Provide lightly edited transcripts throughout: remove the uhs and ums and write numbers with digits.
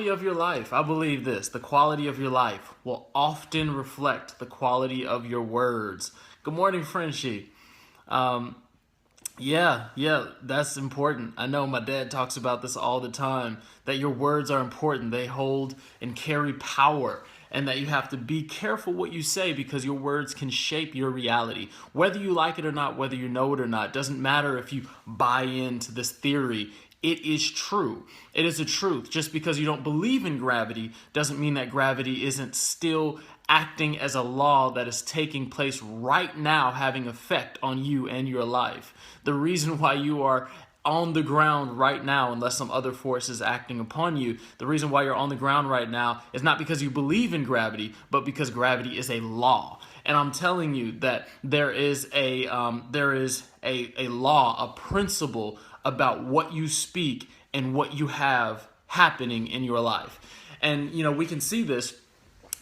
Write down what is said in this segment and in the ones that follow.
Of your life. I believe this. The quality of your life will often reflect the quality of your words. Good morning, Frenchie. Yeah, that's important. I know my dad talks about this all the time, that your words are important. They hold and carry power, and that you have to be careful what you say because your words can shape your reality. Whether you like it or not, whether you know it or not, doesn't matter if you buy into this theory. It is true. It is a truth. Just because you don't believe in gravity doesn't mean that gravity isn't still acting as a law that is taking place right now, having effect on you and your life. The reason why you are on the ground right now, unless some other force is acting upon you, the reason why you're on the ground right now is not because you believe in gravity, but because gravity is a law. And I'm telling you that there is a law, a principle about what you speak and what you have happening in your life. And, we can see this,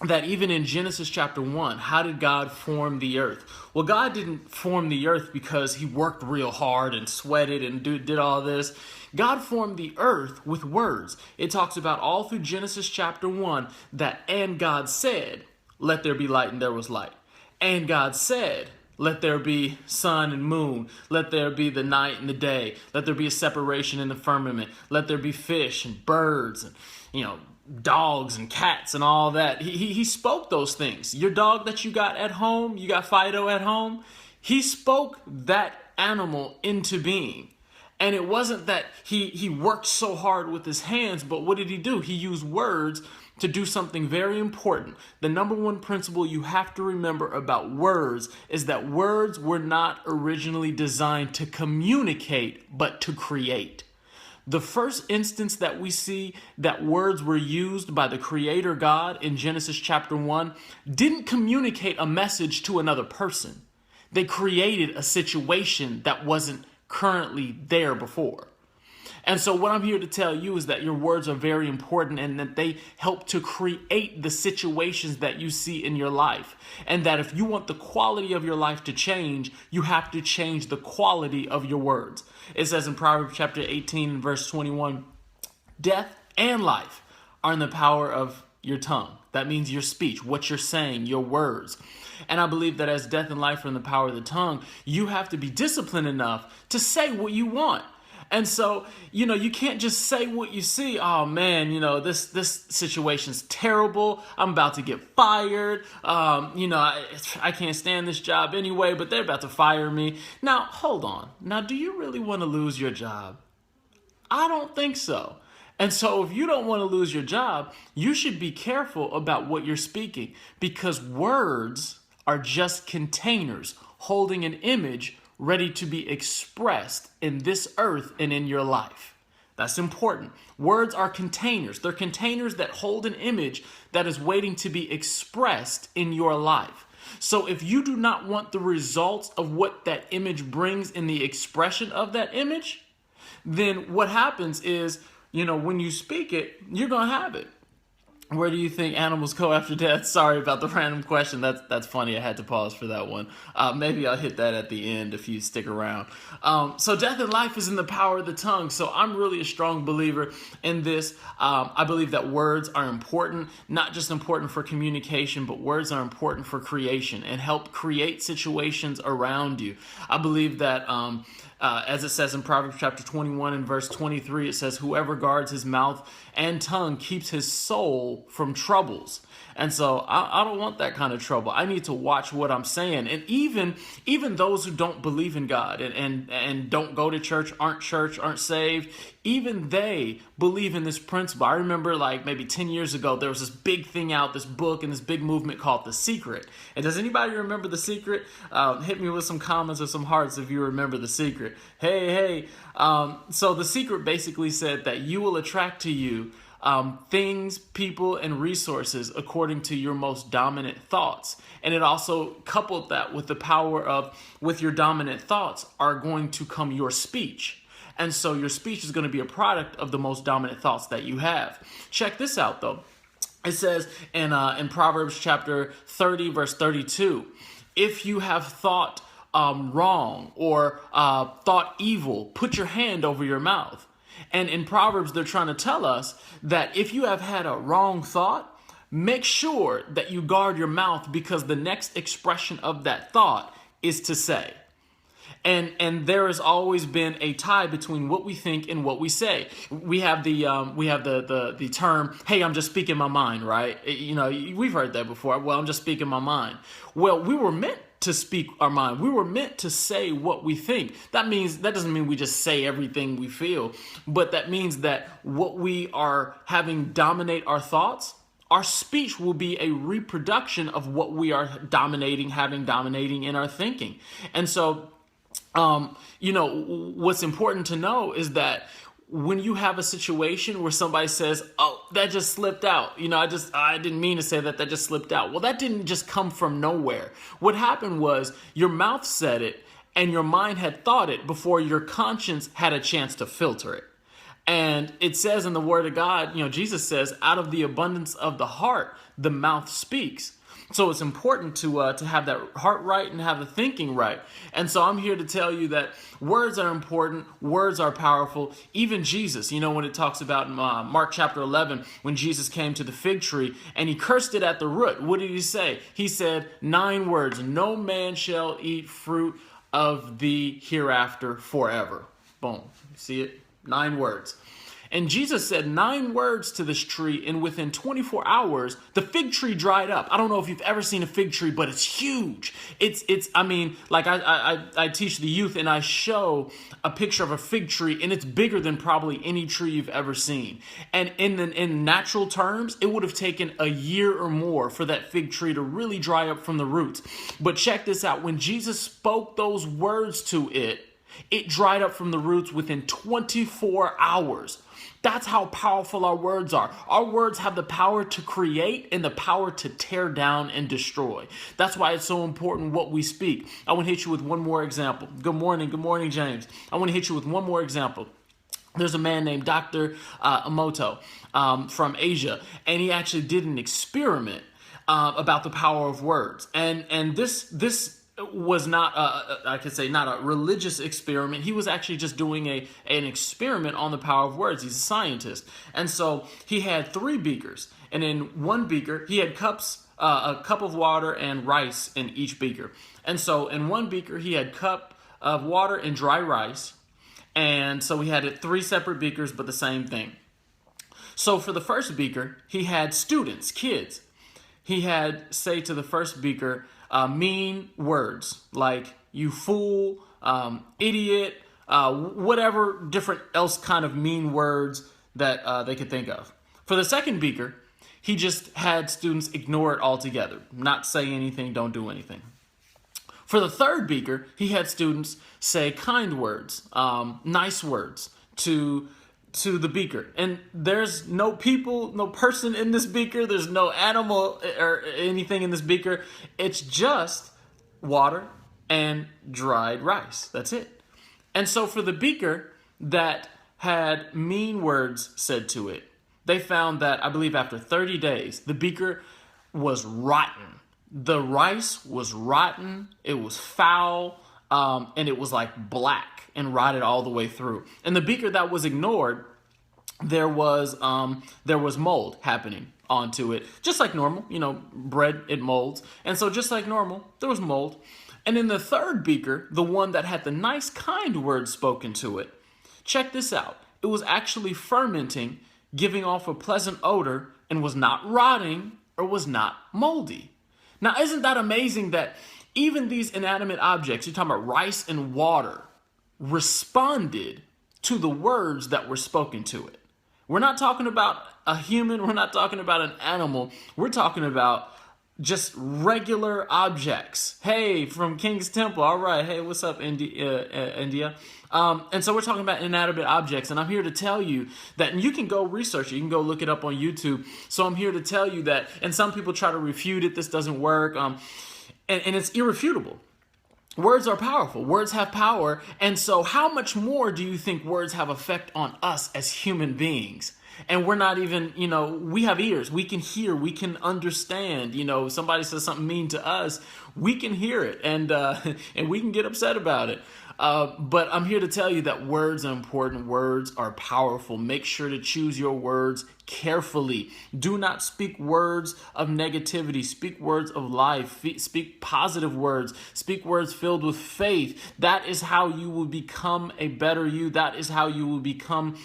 that even in Genesis chapter 1, how did God form the earth? Well, God didn't form the earth because he worked real hard and sweated and did all this. God formed the earth with words. It talks about all through Genesis chapter 1 that, and God said, let there be light, and there was light. And God said, let there be sun and moon. Let there be the night and the day. Let there be a separation in the firmament. Let there be fish and birds and, dogs and cats and all that. He spoke those things. Your dog that you got at home, you got Fido at home, he spoke that animal into being. And it wasn't that he worked so hard with his hands, but what did he do? He used words to do something very important. The number one principle you have to remember about words is that words were not originally designed to communicate, but to create. The first instance that we see that words were used by the Creator God in Genesis chapter 1 didn't communicate a message to another person. They created a situation that wasn't currently there before. And so what I'm here to tell you is that your words are very important and that they help to create the situations that you see in your life. And that if you want the quality of your life to change, you have to change the quality of your words. It says in Proverbs chapter 18 and verse 21, death and life are in the power of your tongue. That means your speech, what you're saying, your words. And I believe that as death and life are in the power of the tongue, you have to be disciplined enough to say what you want. And so, you can't just say what you see. Oh man, this situation's terrible. I'm about to get fired. I can't stand this job anyway, but they're about to fire me. Now, hold on. Now, do you really want to lose your job? I don't think so. And so if you don't want to lose your job, you should be careful about what you're speaking, because words are just containers holding an image ready to be expressed in this earth and in your life. That's important. Words are containers. They're containers that hold an image that is waiting to be expressed in your life. So if you do not want the results of what that image brings in the expression of that image, then what happens is, when you speak it, you're going to have it. Where do you think animals go after death? Sorry about the random question. That's funny. I had to pause for that one. Maybe I'll hit that at the end if you stick around. So death and life is in the power of the tongue. So I'm really a strong believer in this. I believe that words are important, not just important for communication, but words are important for creation and help create situations around you. I believe that as it says in Proverbs chapter 21 and verse 23, it says, whoever guards his mouth and tongue keeps his soul from troubles. And so I don't want that kind of trouble. I need to watch what I'm saying. And even those who don't believe in God and don't go to church, aren't saved, even they believe in this principle. I remember like maybe 10 years ago, there was this big thing out, this book and this big movement called The Secret. And does anybody remember The Secret? Hit me with some comments or some hearts if you remember The Secret. Hey. So The Secret basically said that you will attract to you things, people, and resources according to your most dominant thoughts. And it also coupled that with the power of, with your dominant thoughts are going to come your speech. And so your speech is going to be a product of the most dominant thoughts that you have. Check this out, though. It says in Proverbs chapter 30, verse 32, if you have thought wrong or thought evil, put your hand over your mouth. And in Proverbs, they're trying to tell us that if you have had a wrong thought, make sure that you guard your mouth, because the next expression of that thought is to say. And there has always been a tie between what we think and what we say. We have the term, "Hey, I'm just speaking my mind," right? We've heard that before. Well, I'm just speaking my mind. Well, we were meant to speak our mind. We were meant to say what we think. That doesn't mean we just say everything we feel, but that means that what we are having dominate our thoughts, our speech will be a reproduction of what we are dominating in our thinking. And so, what's important to know is that when you have a situation where somebody says, "Oh, that just slipped out. I didn't mean to say that. That just slipped out." Well, that didn't just come from nowhere. What happened was your mouth said it and your mind had thought it before your conscience had a chance to filter it. And it says in the Word of God, Jesus says, out of the abundance of the heart, the mouth speaks. So it's important to have that heart right and have the thinking right. And so I'm here to tell you that words are important. Words are powerful. Even Jesus, when it talks about Mark chapter 11, when Jesus came to the fig tree and he cursed it at the root, what did he say? He said 9 words, "No man shall eat fruit of thee hereafter forever." Boom. See it? 9 words. And Jesus said 9 words to this tree, and within 24 hours, the fig tree dried up. I don't know if you've ever seen a fig tree, but it's huge. I teach the youth and I show a picture of a fig tree, and it's bigger than probably any tree you've ever seen. And in natural terms, it would have taken a year or more for that fig tree to really dry up from the roots. But check this out. When Jesus spoke those words to it, it dried up from the roots within 24 hours. That's how powerful our words are. Our words have the power to create and the power to tear down and destroy. That's why it's so important what we speak. I want to hit you with one more example. Good morning, James. I want to hit you with one more example. There's a man named Dr. Emoto from Asia, and he actually did an experiment about the power of words. And this was not not a religious experiment. He was actually just doing an experiment on the power of words. He's a scientist. And so he had 3 beakers. And in one beaker, he had a cup of water and rice in each beaker. And so in one beaker, he had cup of water and dry rice. And so he had 3 separate beakers, but the same thing. So for the first beaker, he had students, kids. He had say to the first beaker, mean words like "you fool," "idiot," whatever different else kind of mean words that they could think of. For the second beaker, he just had students ignore it altogether, not say anything, don't do anything. For the third beaker, he had students say kind words, nice words to the beaker. And there's no person in this beaker. There's no animal or anything in this beaker. It's just water and dried rice. That's it. And so for the beaker that had mean words said to it, they found that, I believe after 30 days, the beaker was rotten. The rice was rotten. It was foul. And it was like black and rotted all the way through. And the beaker that was ignored, there was mold happening onto it, just like normal. Bread, it molds. And so just like normal, there was mold. And in the third beaker, the one that had the nice, kind words spoken to it, check this out. It was actually fermenting, giving off a pleasant odor, and was not rotting or was not moldy. Now, isn't that amazing that even these inanimate objects, you're talking about rice and water, responded to the words that were spoken to it? We're not talking about a human. We're not talking about an animal. We're talking about just regular objects. Hey, from King's Temple. All right. Hey, what's up, India? And so we're talking about inanimate objects. And I'm here to tell you that, and you can go research it. You can go look it up on YouTube. So I'm here to tell you that, and some people try to refute it. This doesn't work. And it's irrefutable. Words are powerful. Words have power. And so how much more do you think words have effect on us as human beings? And we're not even, we have ears. We can hear. We can understand. Somebody says something mean to us, we can hear it. And we can get upset about it. But I'm here to tell you that words are important. Words are powerful. Make sure to choose your words carefully. Do not speak words of negativity. Speak words of life. Speak positive words. Speak words filled with faith. That is how you will become a better you. That is how you will become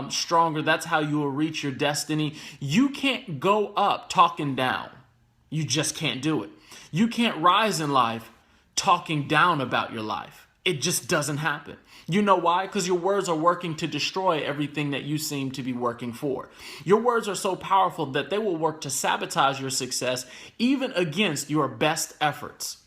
stronger. That's how you will reach your destiny. You can't go up talking down. You just can't do it. You can't rise in life talking down about your life. It just doesn't happen. You know why? Because your words are working to destroy everything that you seem to be working for. Your words are so powerful that they will work to sabotage your success, even against your best efforts.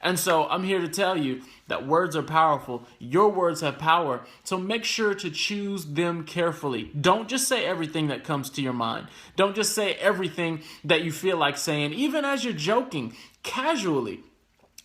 And so I'm here to tell you that words are powerful. Your words have power. So make sure to choose them carefully. Don't just say everything that comes to your mind. Don't just say everything that you feel like saying, even as you're joking casually.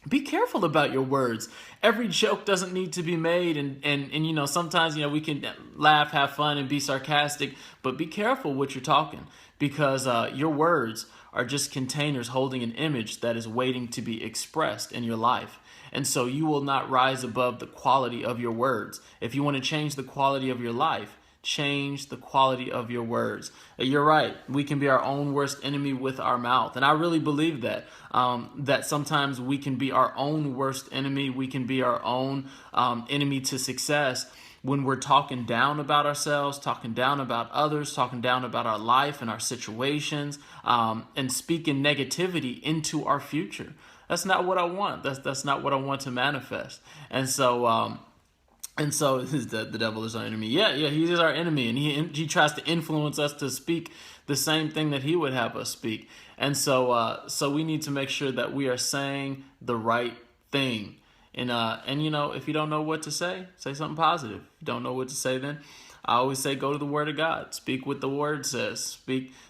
Be careful about your words. Every joke doesn't need to be made. And sometimes, we can laugh, have fun, and be sarcastic. But be careful what you're talking, because your words are just containers holding an image that is waiting to be expressed in your life. And so you will not rise above the quality of your words. If you want to change the quality of your life, change the quality of your words. You're right. We can be our own worst enemy with our mouth. And I really believe that, that sometimes we can be our own worst enemy. We can be our own enemy to success when we're talking down about ourselves, talking down about others, talking down about our life and our situations, and speaking negativity into our future. That's not what I want. That's not what I want to manifest. And so the devil is our enemy. Yeah, he is our enemy, and he tries to influence us to speak the same thing that he would have us speak. And so we need to make sure that we are saying the right thing. And if you don't know what to say something positive. If you don't know what to say, then I always say go to the Word of God. Speak what the Word says.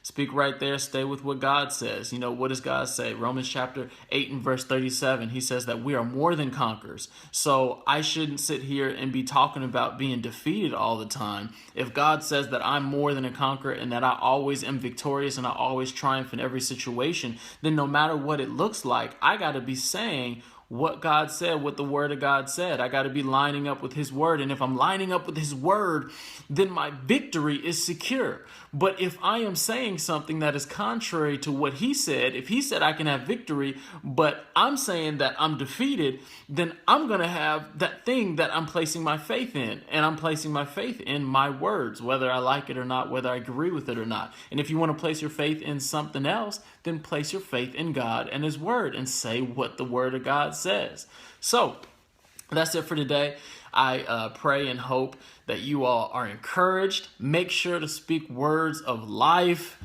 Speak right there. Stay with what God says. What does God say? Romans chapter 8 and verse 37, he says that we are more than conquerors. So I shouldn't sit here and be talking about being defeated all the time. If God says that I'm more than a conqueror and that I always am victorious and I always triumph in every situation, then no matter what it looks like, I got to be saying what God said, what the Word of God said. I got to be lining up with His Word. And if I'm lining up with His Word, then my victory is secure. But if I am saying something that is contrary to what He said, if He said I can have victory, but I'm saying that I'm defeated, then I'm going to have that thing that I'm placing my faith in. And I'm placing my faith in my words, whether I like it or not, whether I agree with it or not. And if you want to place your faith in something else, then place your faith in God and His Word and say what the Word of God says. So that's it for today. I pray and hope that you all are encouraged. Make sure to speak words of life.